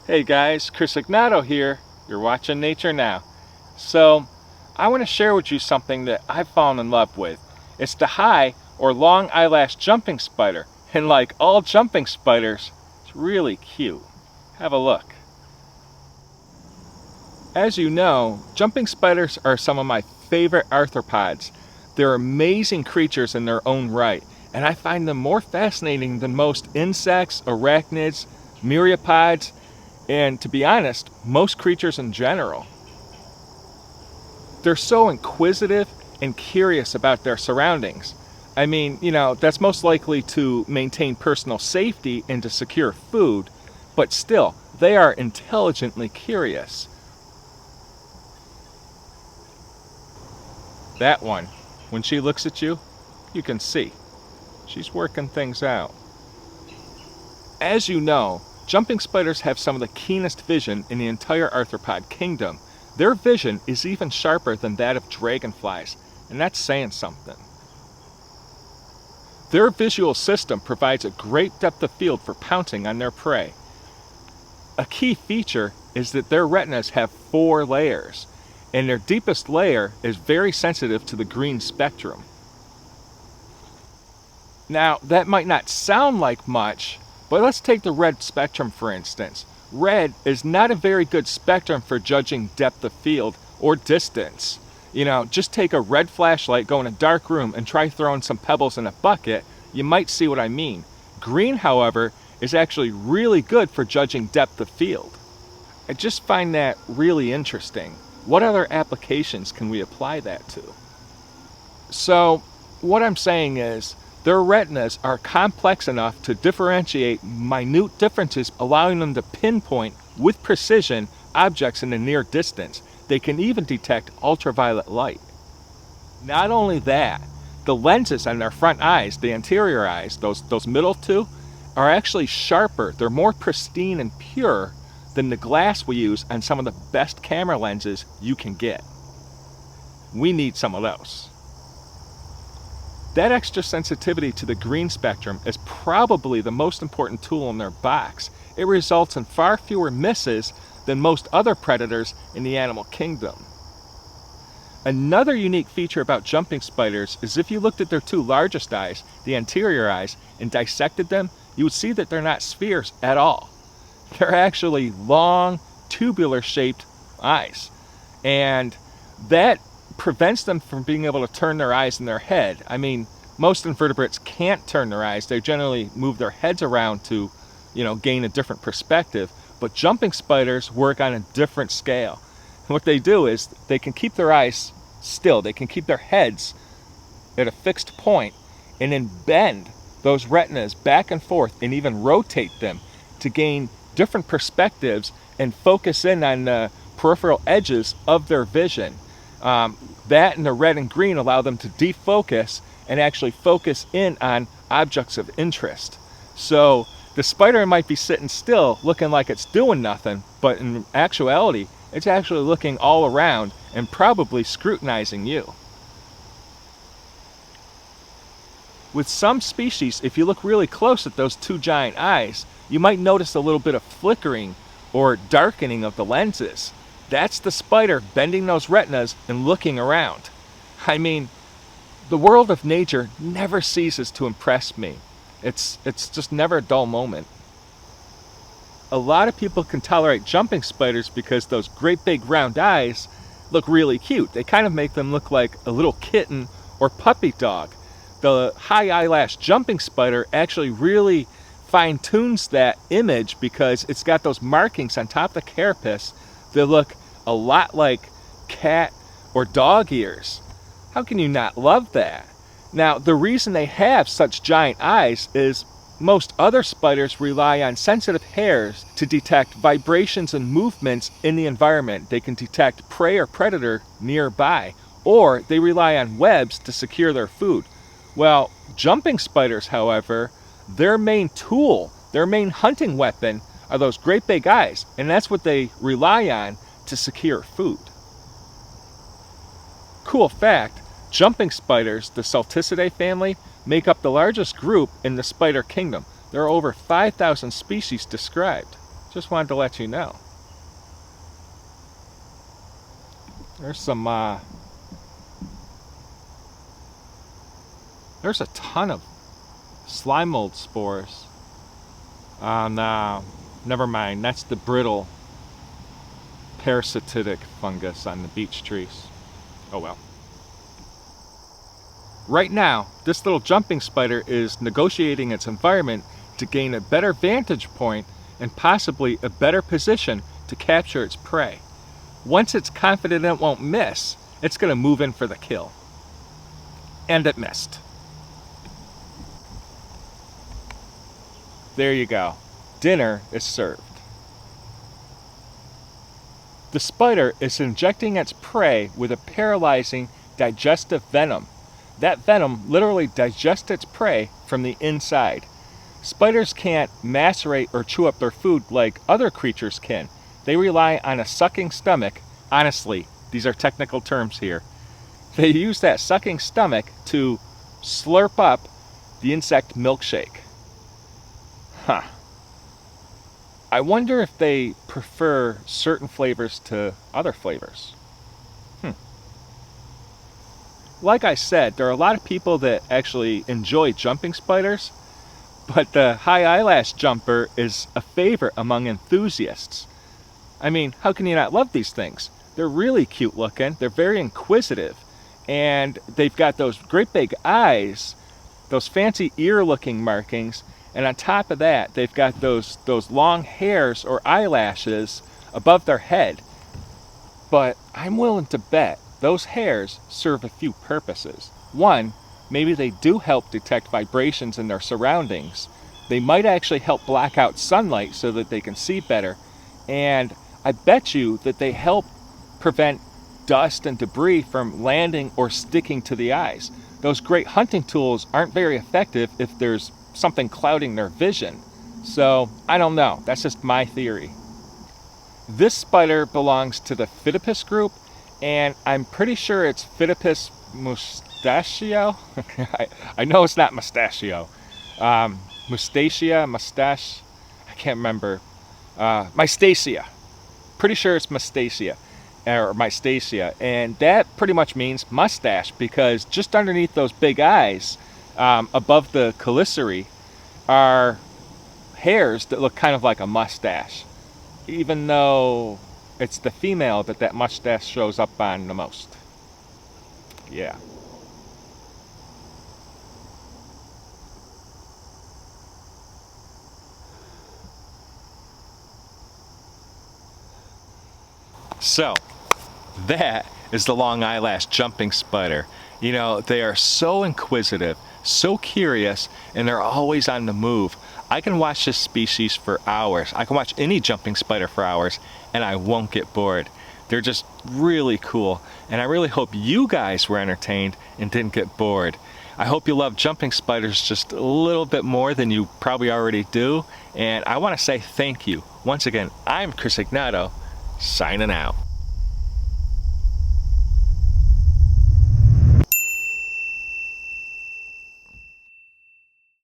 Hey guys, Chris Ignato here. You're watching Nature Now. So, I want to share with you something that I've fallen in love with. It's the high or long eyelash jumping spider. And like all jumping spiders, it's really cute. Have a look. As you know, jumping spiders are some of my favorite arthropods. They're amazing creatures in their own right, and I find them more fascinating than most insects, arachnids, myriapods, and to be honest, most creatures in general. They're so inquisitive and curious about their surroundings. I mean, that's most likely to maintain personal safety and to secure food, but still, they are intelligently curious. That one, when she looks at you, you can see. She's working things out. As you know, jumping spiders have some of the keenest vision in the entire arthropod kingdom. Their vision is even sharper than that of dragonflies, and that's saying something. Their visual system provides a great depth of field for pouncing on their prey. A key feature is that their retinas have 4 layers, and their deepest layer is very sensitive to the green spectrum. Now, that might not sound like much, but let's take the red spectrum for instance. Red is not a very good spectrum for judging depth of field or distance. Just take a red flashlight, go in a dark room, and try throwing some pebbles in a bucket. You might see what I mean. Green, however, is actually really good for judging depth of field. I just find that really interesting. What other applications can we apply that to? So, what I'm saying is, their retinas are complex enough to differentiate minute differences, allowing them to pinpoint with precision objects in the near distance. They can even detect ultraviolet light. Not only that, the lenses on their front eyes, the anterior eyes, those middle two, are actually sharper. They're more pristine and pure than the glass we use on some of the best camera lenses you can get. We need some of those. That extra sensitivity to the green spectrum is probably the most important tool in their box. It results in far fewer misses than most other predators in the animal kingdom. Another unique feature about jumping spiders is if you looked at their 2 largest eyes, the anterior eyes, and dissected them, you would see that they're not spheres at all. They're actually long, tubular-shaped eyes. And that prevents them from being able to turn their eyes in their head. I mean, most invertebrates can't turn their eyes. They generally move their heads around to, gain a different perspective. But jumping spiders work on a different scale. And what they do is they can keep their eyes still. They can keep their heads at a fixed point and then bend those retinas back and forth and even rotate them to gain different perspectives and focus in on the peripheral edges of their vision. That and the red and green allow them to defocus and actually focus in on objects of interest. So the spider might be sitting still looking like it's doing nothing, but in actuality, it's actually looking all around and probably scrutinizing you. With some species, if you look really close at those 2 giant eyes, you might notice a little bit of flickering or darkening of the lenses. That's the spider bending those retinas and looking around. I mean, the world of nature never ceases to impress me. It's just never a dull moment. A lot of people can tolerate jumping spiders because those great big round eyes look really cute. They kind of make them look like a little kitten or puppy dog. The high eyelash jumping spider actually really fine-tunes that image because it's got those markings on top of the carapace that look a lot like cat or dog ears. How can you not love that? Now, the reason they have such giant eyes is most other spiders rely on sensitive hairs to detect vibrations and movements in the environment. They can detect prey or predator nearby, or they rely on webs to secure their food. Well, jumping spiders, however, their main tool, their main hunting weapon, are those great big eyes, and that's what they rely on to secure food. Cool fact, jumping spiders, the Salticidae family, make up the largest group in the spider kingdom. There are over 5,000 species described. Just wanted to let you know. There's some, there's a ton of slime mold spores. No, never mind. That's the brittle parasitic fungus on the beech trees. Oh well. Right now, this little jumping spider is negotiating its environment to gain a better vantage point and possibly a better position to capture its prey. Once it's confident it won't miss, it's going to move in for the kill. And it missed. There you go. Dinner is served. The spider is injecting its prey with a paralyzing digestive venom. That venom literally digests its prey from the inside. Spiders can't macerate or chew up their food like other creatures can. They rely on a sucking stomach. Honestly, these are technical terms here. They use that sucking stomach to slurp up the insect milkshake. Huh. I wonder if they prefer certain flavors to other flavors. Like I said, there are a lot of people that actually enjoy jumping spiders, but the high eyelash jumper is a favorite among enthusiasts. I mean, how can you not love these things? They're really cute looking, they're very inquisitive, and they've got those great big eyes, those fancy ear looking markings, and on top of that, they've got those long hairs or eyelashes above their head. But I'm willing to bet those hairs serve a few purposes. One, maybe they do help detect vibrations in their surroundings. They might actually help block out sunlight so that they can see better. And I bet you that they help prevent dust and debris from landing or sticking to the eyes. Those great hunting tools aren't very effective if there's something clouding their vision. So, I don't know. That's just my theory. This spider belongs to the Phidippus group, and I'm pretty sure it's Phidippus mustachio. I know it's not mustachio. Mustache. I can't remember. Mystaceus. Pretty sure it's mystaceus. Or mystaceus. And that pretty much means mustache, because just underneath those big eyes, above the chelicerae, are hairs that look kind of like a mustache. Even though it's the female that mustache shows up on the most. Yeah. So, that is the long eyelash jumping spider. You know, they are so inquisitive, so curious, and they're always on the move. I can watch this species for hours. I can watch any jumping spider for hours, and I won't get bored. They're just really cool, and I really hope you guys were entertained and didn't get bored. I hope you love jumping spiders just a little bit more than you probably already do, and I want to say thank you. Once again, I'm Chris Ignato, signing out.